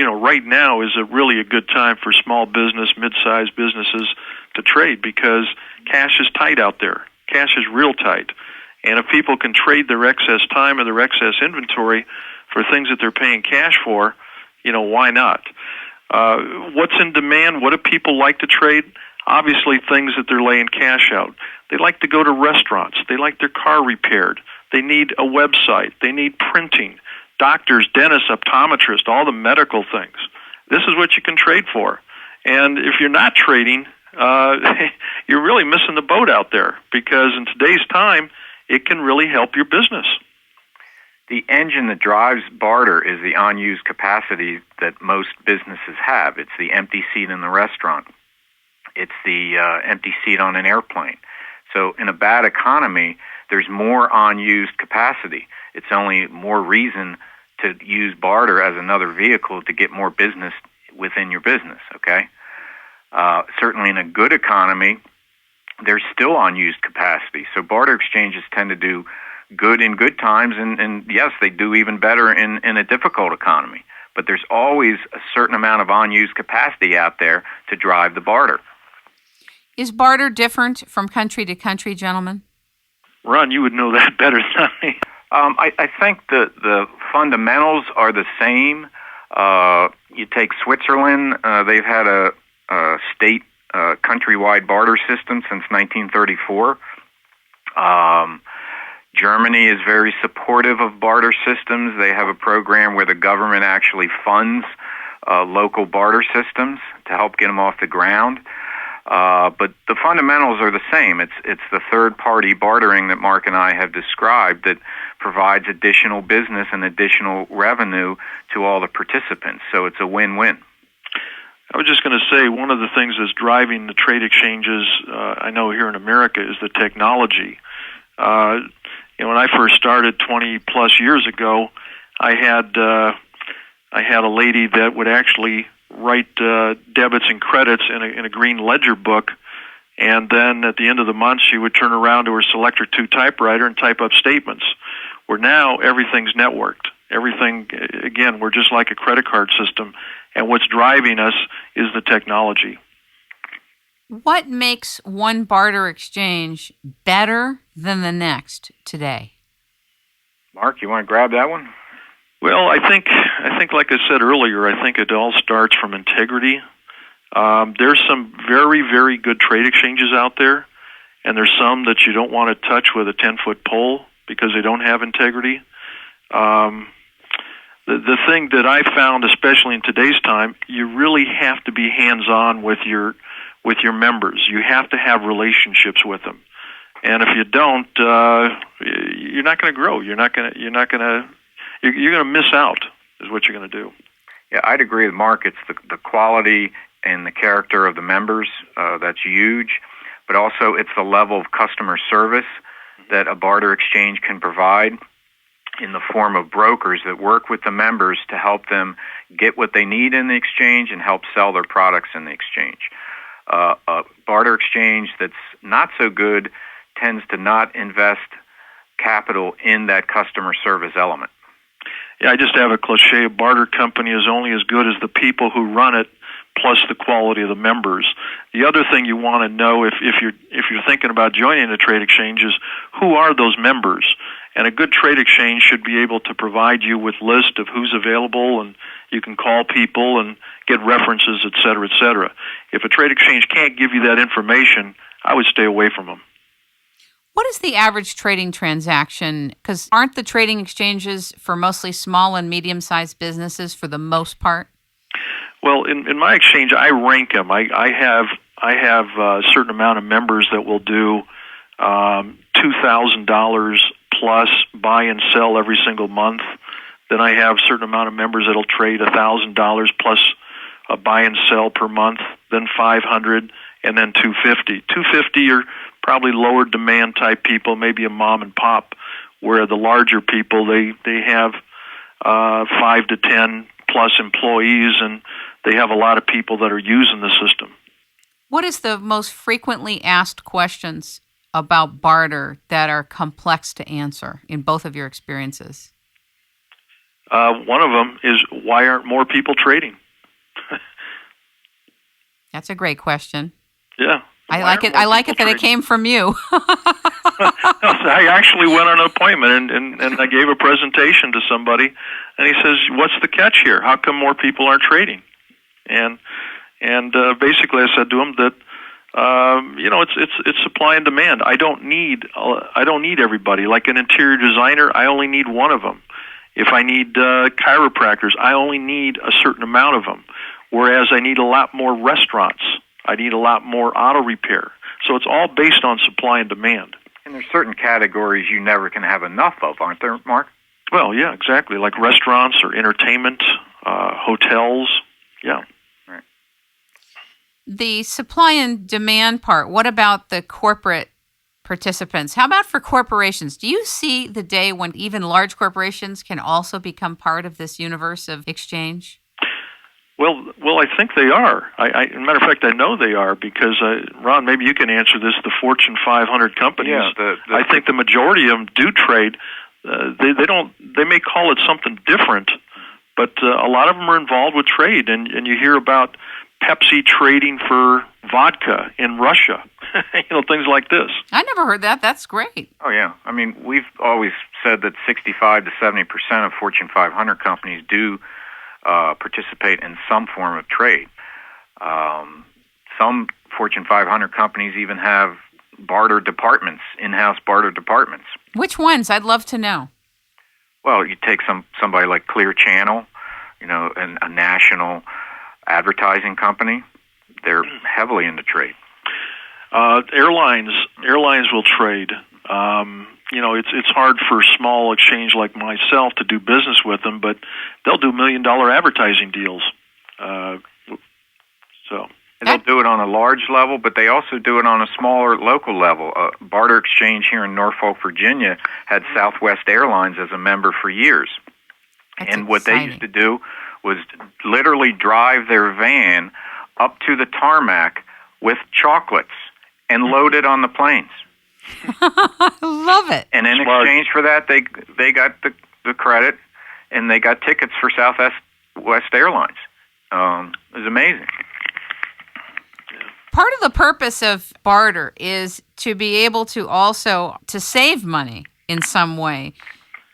right now is really a good time for small business, mid-sized businesses to trade because cash is tight out there. Cash is real tight. And if people can trade their excess time or their excess inventory for things that they're paying cash for, why not? What's in demand? What do people like to trade? Obviously, things that they're laying cash out. They like to go to restaurants. They like their car repaired. They need a website. They need printing. Doctors, dentists, optometrists, all the medical things. This is what you can trade for. And if you're not trading, you're really missing the boat out there because in today's time, it can really help your business. The engine that drives barter is the unused capacity that most businesses have. It's the empty seat in the restaurant. It's the empty seat on an airplane. So in a bad economy, there's more unused capacity. It's only more reason to use barter as another vehicle to get more business within your business, okay? Certainly in a good economy, there's still unused capacity. So barter exchanges tend to do good in good times, and yes, they do even better in a difficult economy. But there's always a certain amount of unused capacity out there to drive the barter. Is barter different from country to country, gentlemen? Ron, you would know that better than me. I think the fundamentals are the same. You take Switzerland, they've had a state countrywide barter system since 1934. Germany is very supportive of barter systems. They have a program where the government actually funds local barter systems to help get them off the ground. But the fundamentals are the same. It's the third-party bartering that Mark and I have described that provides additional business and additional revenue to all the participants. So it's a win-win. I was just going to say one of the things that's driving the trade exchanges, I know here in America, is the technology. When I first started 20 plus years ago, I had a lady that would actually write debits and credits in a green ledger book, and then at the end of the month she would turn around to her Selector 2 typewriter and type up statements. Where now everything's networked. Everything, again, we're just like a credit card system, and what's driving us is the technology. What makes one barter exchange better than the next today? Mark, you want to grab that one? Well, I think, like I said earlier, I think it all starts from integrity. There's some very, very good trade exchanges out there, and there's some that you don't want to touch with a 10-foot pole because they don't have integrity. The thing that I found, especially in today's time, you really have to be hands-on with your members. You have to have relationships with them, and if you don't, you're not going to grow. You're going to miss out. Is what you're going to do. Yeah, I'd agree with Mark. It's the quality and the character of the members that's huge, but also it's the level of customer service that a barter exchange can provide in the form of brokers that work with the members to help them get what they need in the exchange and help sell their products in the exchange. A barter exchange that's not so good tends to not invest capital in that customer service element. Yeah, I just have a cliche. A barter company is only as good as the people who run it, plus the quality of the members. The other thing you want to know if you're thinking about joining a trade exchange is who are those members? And a good trade exchange should be able to provide you with list of who's available, and you can call people and get references, et cetera, et cetera. If a trade exchange can't give you that information, I would stay away from them. What is the average trading transaction? Because aren't the trading exchanges for mostly small and medium-sized businesses for the most part? Well, in my exchange, I rank them. I have a certain amount of members that will do $2,000 plus buy and sell every single month. Then I have a certain amount of members that'll trade $1,000 plus a buy and sell per month. Then $500, and then $250. $250 are probably lower demand type people, maybe a mom and pop. Where the larger people they have 5 to 10 plus employees, and they have a lot of people that are using the system. What is the most frequently asked questions about barter that are complex to answer in both of your experiences? One of them is, why aren't more people trading? That's a great question. Yeah. I like it that it came from you. I actually went on an appointment and I gave a presentation to somebody, and he says, "What's the catch here? How come more people aren't trading?" And basically I said to him that it's supply and demand. I don't need everybody. Like an interior designer, I only need one of them. If I need chiropractors, I only need a certain amount of them. Whereas I need a lot more restaurants. I need a lot more auto repair. So it's all based on supply and demand. And there's certain categories you never can have enough of, aren't there, Mark? Well, yeah, exactly. Like restaurants or entertainment, hotels. Yeah. Right. The supply and demand part, what about the corporate participants? How about for corporations? Do you see the day when even large corporations can also become part of this universe of exchange? Well, I think they are. As a matter of fact, I know they are because, Ron, maybe you can answer this. The Fortune 500 companies, yeah, I think the majority of them do trade. They don't. They may call it something different, but a lot of them are involved with trade. And you hear about Pepsi trading for vodka in Russia. Things like this. I never heard that. That's great. Oh yeah. I mean, we've always said that 65 to 70% of Fortune 500 companies do participate in some form of trade. Some Fortune 500 companies even have barter departments, in-house barter departments. Which ones? I'd love to know. Well, you take somebody like Clear Channel, a national advertising company. They're heavily into trade. Airlines will trade. It's hard for a small exchange like myself to do business with them, but they'll do $1 million advertising deals. They'll do it on a large level, but they also do it on a smaller local level. Barter Exchange here in Norfolk, Virginia, had Southwest Airlines as a member for years. That's what exciting. they used to do was literally drive their van up to the tarmac with chocolates and load it on the planes. I love it. And in exchange for that, they got the credit, and they got tickets for Southwest Airlines. It was amazing. Part of the purpose of barter is to be able to also to save money in some way.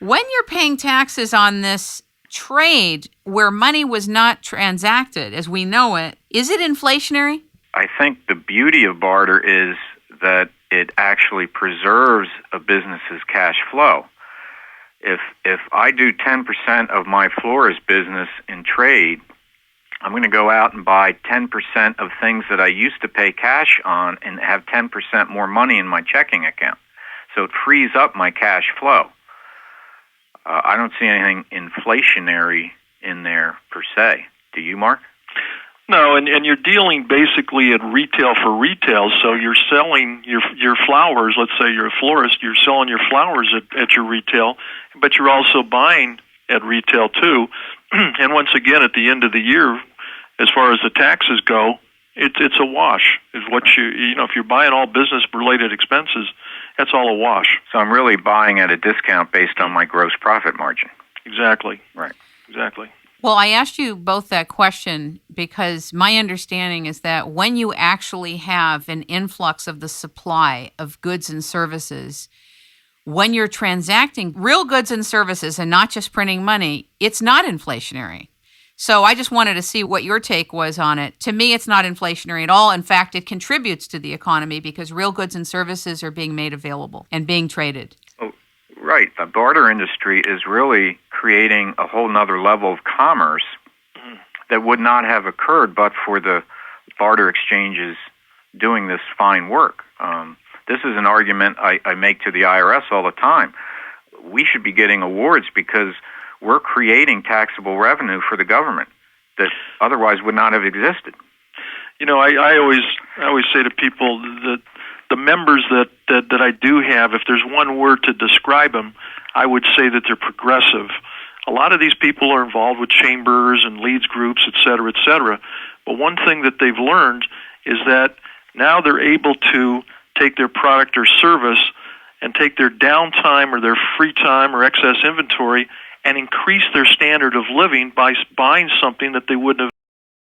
When you're paying taxes on this trade where money was not transacted as we know it, is it inflationary? I think the beauty of barter is that it actually preserves a business's cash flow. If I do 10% of my florist business in trade, I'm going to go out and buy 10% of things that I used to pay cash on and have 10% more money in my checking account. So it frees up my cash flow. I don't see anything inflationary in there per se. Do you, Mark? No, and you're dealing basically at retail for retail, so you're selling your flowers. Let's say you're a florist, you're selling your flowers at your retail, but you're also buying at retail too. And once again, at the end of the year, as far as the taxes go, it's a wash. Is what if you're buying all business-related expenses, that's all a wash. So I'm really buying at a discount based on my gross profit margin. Exactly. Right. Exactly. Well, I asked you both that question because my understanding is that when you actually have an influx of the supply of goods and services, when you're transacting real goods and services and not just printing money, it's not inflationary. So I just wanted to see what your take was on it. To me, it's not inflationary at all. In fact, it contributes to the economy because real goods and services are being made available and being traded. Oh, right. The barter industry is really creating a whole nother level of commerce that would not have occurred but for the barter exchanges doing this fine work. This is an argument I make to the IRS all the time. We should be getting awards because we're creating taxable revenue for the government that otherwise would not have existed. I always say to people that the members that I do have, if there's one word to describe them, I would say that they're progressive. A lot of these people are involved with chambers and leads groups, et cetera, et cetera. But one thing that they've learned is that now they're able to take their product or service and take their downtime or their free time or excess inventory and increase their standard of living by buying something that they wouldn't have